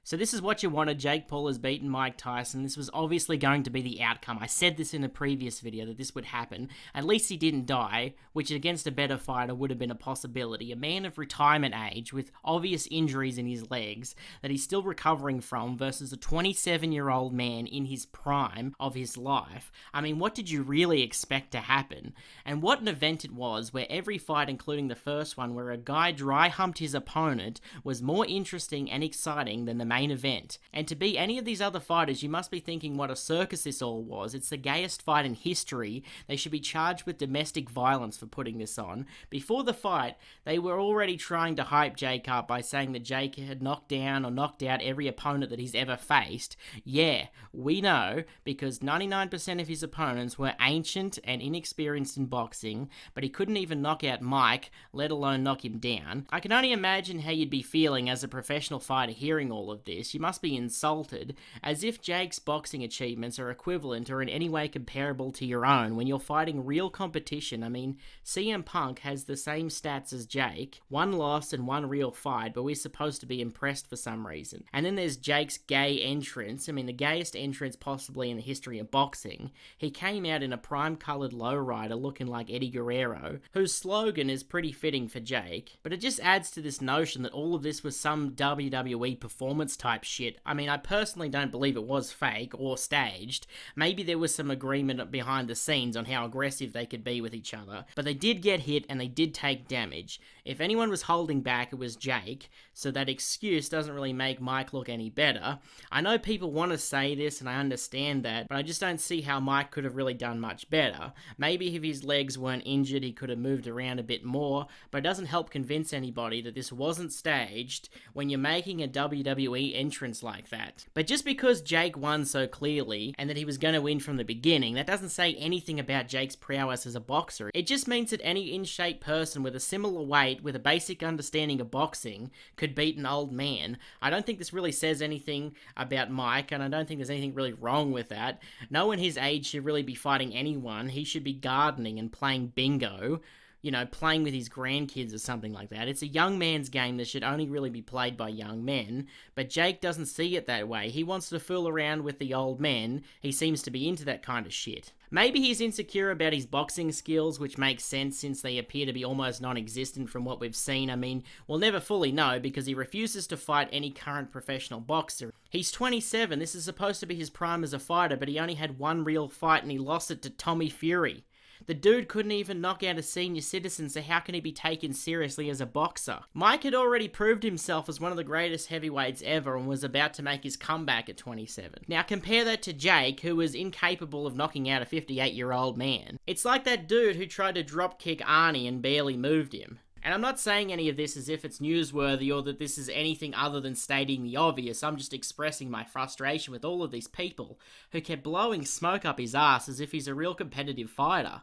So this is what you wanted. Jake Paul has beaten Mike Tyson. This was obviously going to be the outcome. I said this in a previous video that this would happen. At least he didn't die, which against a better fighter would have been a possibility. A man of retirement age with obvious injuries in his legs that he's still recovering from versus a 27-year-old man in his prime of his life. I mean, what did you really expect to happen? And what an event it was, where every fight, including the first one, where a guy dry-humped his opponent, was more interesting and exciting than the main event. And to be any of these other fighters, you must be thinking what a circus this all was. It's the gayest fight in history. They should be charged with domestic violence for putting this on. Before the fight, they were already trying to hype Jake up by saying that Jake had knocked down or knocked out every opponent that he's ever faced. Yeah, we know, because 99% of his opponents were ancient and inexperienced in boxing, but he couldn't even knock out Mike, let alone knock him down. I can only imagine how you'd be feeling as a professional fighter hearing all of this. You must be insulted, as if Jake's boxing achievements are equivalent or in any way comparable to your own when you're fighting real competition. I mean, CM Punk has the same stats as Jake, one loss and one real fight, but we're supposed to be impressed for some reason. And then there's Jake's gay entrance. I mean, the gayest entrance possibly in the history of boxing. He came out in a prime-coloured lowrider looking like Eddie Guerrero, whose slogan is pretty fitting for Jake, but it just adds to this notion that all of this was some WWE performance type shit. I mean, I personally don't believe it was fake or staged. Maybe there was some agreement behind the scenes on how aggressive they could be with each other, but they did get hit and they did take damage. If anyone was holding back, it was Jake, so that excuse doesn't really make Mike look any better. I know people want to say this and I understand that, but I just don't see how Mike could have really done much better. Maybe if his legs weren't injured, he could have moved around a bit more, but it doesn't help convince anybody that this wasn't staged when you're making a WWE entrance like that. But just because Jake won so clearly, and that he was going to win from the beginning, that doesn't say anything about Jake's prowess as a boxer. It just means that any in-shape person with a similar weight, with a basic understanding of boxing, could beat an old man. I don't think this really says anything about Mike, and I don't think there's anything really wrong with that. No one his age should really be fighting anyone. He should be gardening and playing bingo, you know, playing with his grandkids or something like that. It's a young man's game that should only really be played by young men, but Jake doesn't see it that way. He wants to fool around with the old men. He seems to be into that kind of shit. Maybe he's insecure about his boxing skills, which makes sense since they appear to be almost non-existent from what we've seen. I mean, we'll never fully know because he refuses to fight any current professional boxer. He's 27, this is supposed to be his prime as a fighter, but he only had one real fight and he lost it to Tommy Fury. The dude couldn't even knock out a senior citizen, so how can he be taken seriously as a boxer? Mike had already proved himself as one of the greatest heavyweights ever and was about to make his comeback at 27. Now compare that to Jake, who was incapable of knocking out a 58-year-old man. It's like that dude who tried to dropkick Arnie and barely moved him. And I'm not saying any of this as if it's newsworthy or that this is anything other than stating the obvious. I'm just expressing my frustration with all of these people who kept blowing smoke up his ass as if he's a real competitive fighter.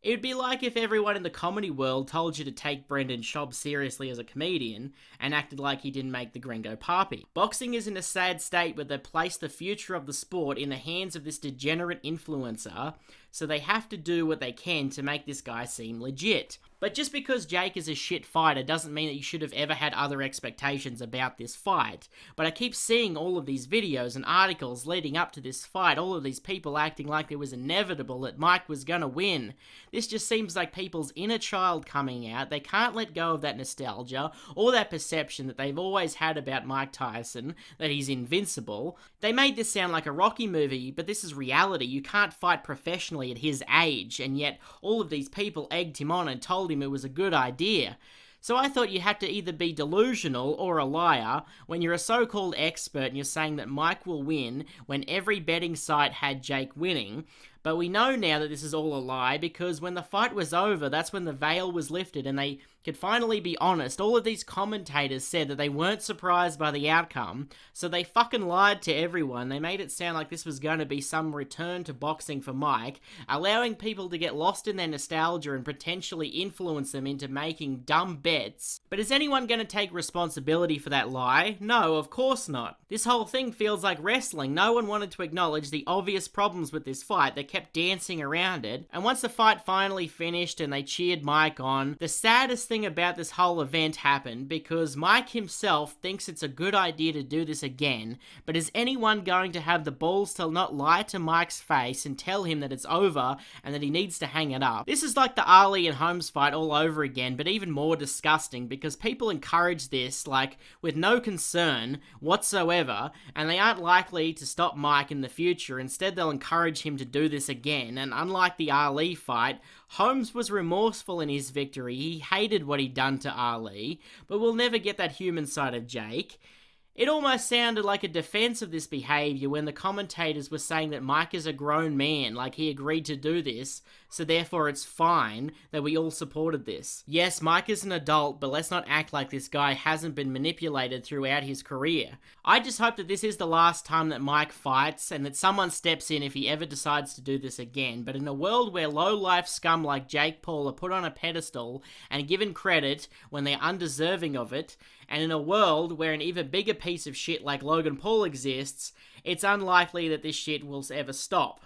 It would be like if everyone in the comedy world told you to take Brendan Schaub seriously as a comedian and acted like he didn't make the Gringo Papi. Boxing is in a sad state where they place the future of the sport in the hands of this degenerate influencer, so they have to do what they can to make this guy seem legit. But just because Jake is a shit fighter doesn't mean that you should have ever had other expectations about this fight. But I keep seeing all of these videos and articles leading up to this fight, all of these people acting like it was inevitable that Mike was gonna win. This just seems like people's inner child coming out. They can't let go of that nostalgia or that perception that they've always had about Mike Tyson, that he's invincible. They made this sound like a Rocky movie, but this is reality. You can't fight professionally at his age, and yet all of these people egged him on and told him it was a good idea. So I thought you had to either be delusional or a liar when you're a so-called expert and you're saying that Mike will win when every betting site had Jake winning. But we know now that this is all a lie because when the fight was over, that's when the veil was lifted and they could finally be honest. All of these commentators said that they weren't surprised by the outcome, so they fucking lied to everyone. They made it sound like this was going to be some return to boxing for Mike, allowing people to get lost in their nostalgia and potentially influence them into making dumb bets. But is anyone going to take responsibility for that lie? No, of course not. This whole thing feels like wrestling. No one wanted to acknowledge the obvious problems with this fight. They kept kept dancing around it. And once the fight finally finished and they cheered Mike on, the saddest thing about this whole event happened because Mike himself thinks it's a good idea to do this again, but is anyone going to have the balls to not lie to Mike's face and tell him that it's over and that he needs to hang it up? This is like the Ali and Holmes fight all over again, but even more disgusting because people encourage this, like, with no concern whatsoever, and they aren't likely to stop Mike in the future. Instead, they'll encourage him to do this again, and unlike the Ali fight, Holmes was remorseful in his victory. He hated what he'd done to Ali, but we'll never get that human side of Jake. It almost sounded like a defense of this behavior when the commentators were saying that Mike is a grown man, like he agreed to do this, so therefore it's fine that we all supported this. Yes, Mike is an adult, but let's not act like this guy hasn't been manipulated throughout his career. I just hope that this is the last time that Mike fights, and that someone steps in if he ever decides to do this again. But in a world where low-life scum like Jake Paul are put on a pedestal and given credit when they're undeserving of it, and in a world where an even bigger piece of shit like Logan Paul exists, it's unlikely that this shit will ever stop.